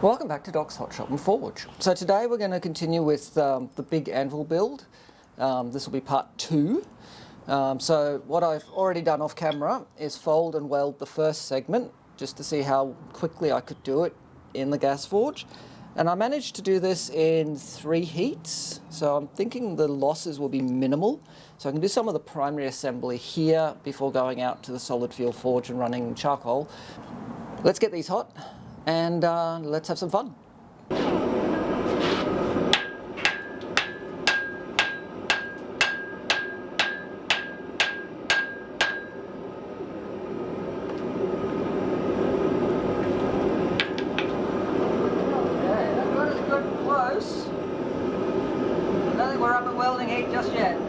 Welcome back to Doc's Hot Shop and Forge. So today we're going to continue with the big anvil build. This will be part 2. So what I've already done off camera is fold and weld the first segment just to see how quickly I could do it in the gas forge. And I managed to do this in 3 heats, so I'm thinking the losses will be minimal. So I can do some of the primary assembly here before going out to the solid fuel forge and running charcoal. Let's get these hot and let's have some fun. We're up at welding heat just yet.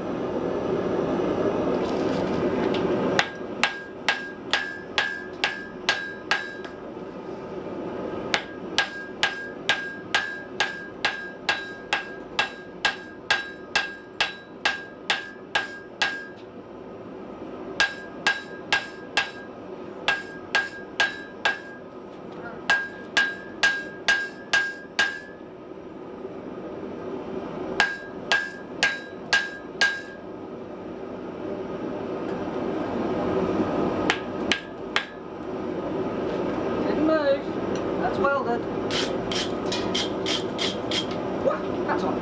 That's welded. That's on.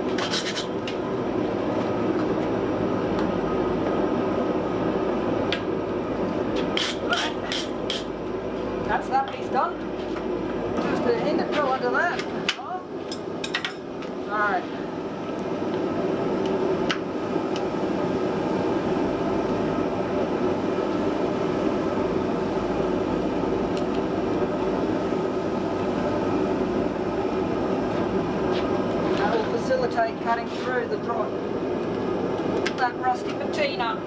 That's that piece done. Just a ingot drill under that. Alright. Facilitate cutting through the drop that rusty patina.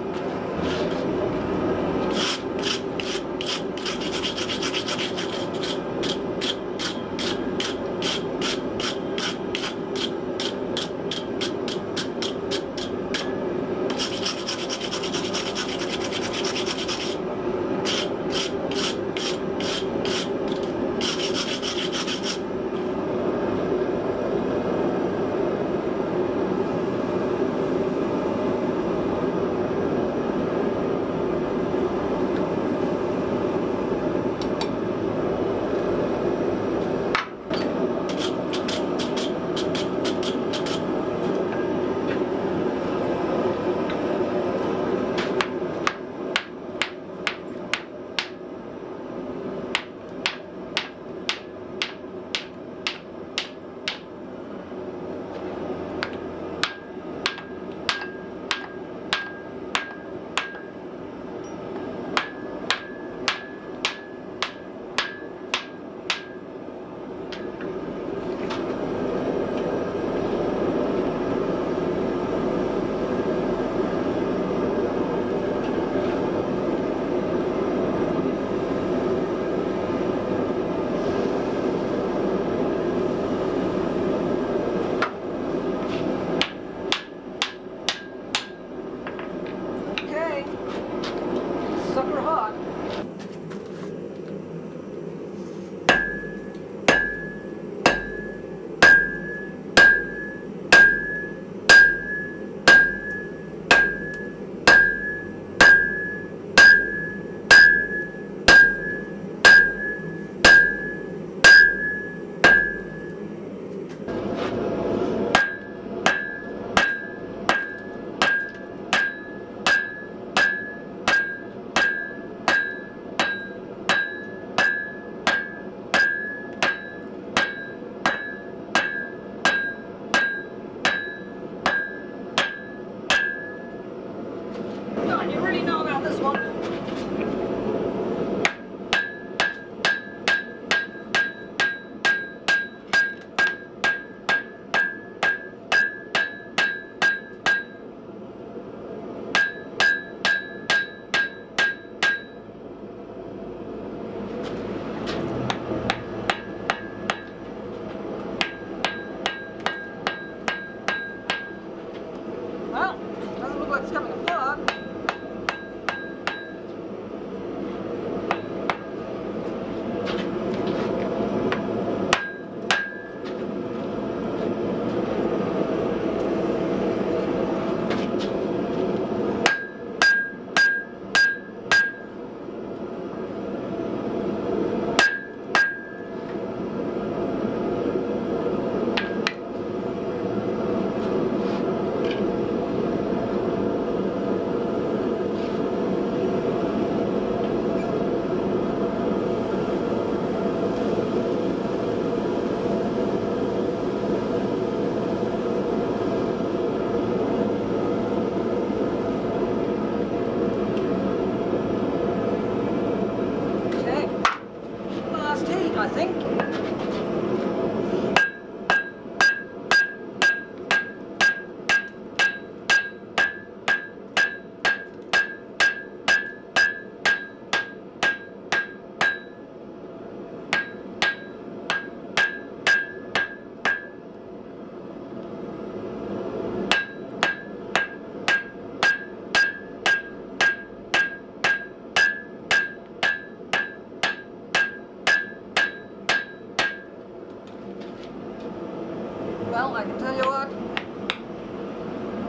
Well, I can tell you what,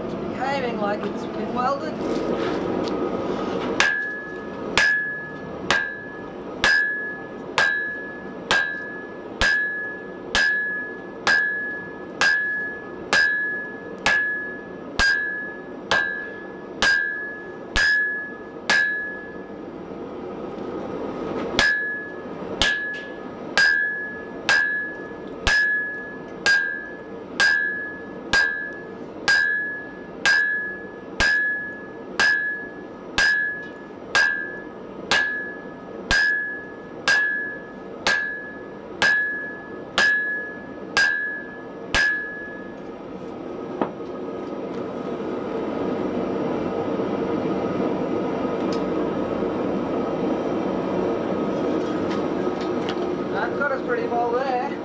it's behaving like it's been welded. That got us pretty well there.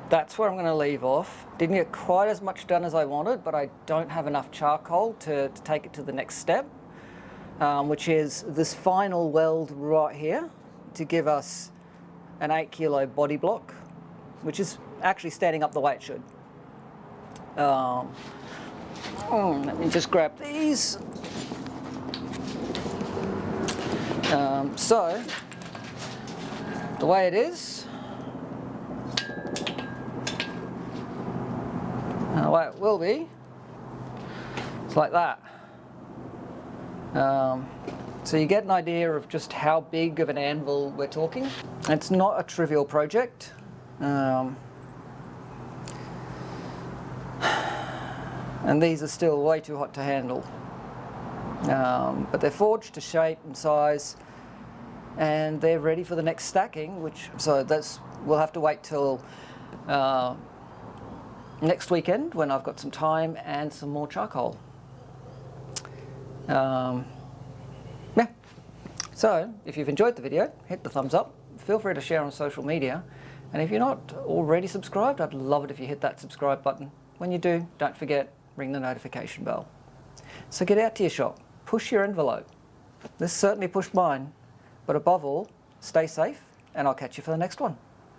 That's that's where I'm going to leave off. Didn't get quite as much done as I wanted, but I don't have enough charcoal to take it to the next step, which is this final weld right here to give us an 8 kilo body block, which is actually standing up the way it should. Let me just grab these. So, the way it is, the way it will be, it's like that. So you get an idea of just how big of an anvil we're talking. It's not a trivial project. And these are still way too hot to handle. But they're forged to shape and size, and they're ready for the next stacking, we'll have to wait till next weekend when I've got some time and some more charcoal. Yeah. So if you've enjoyed the video, hit the thumbs up, feel free to share on social media, and if you're not already subscribed, I'd love it if you hit that subscribe button. When you do, don't forget, ring the notification bell. So get out to your shop, push your envelope. This certainly pushed mine, but above all, stay safe, and I'll catch you for the next one.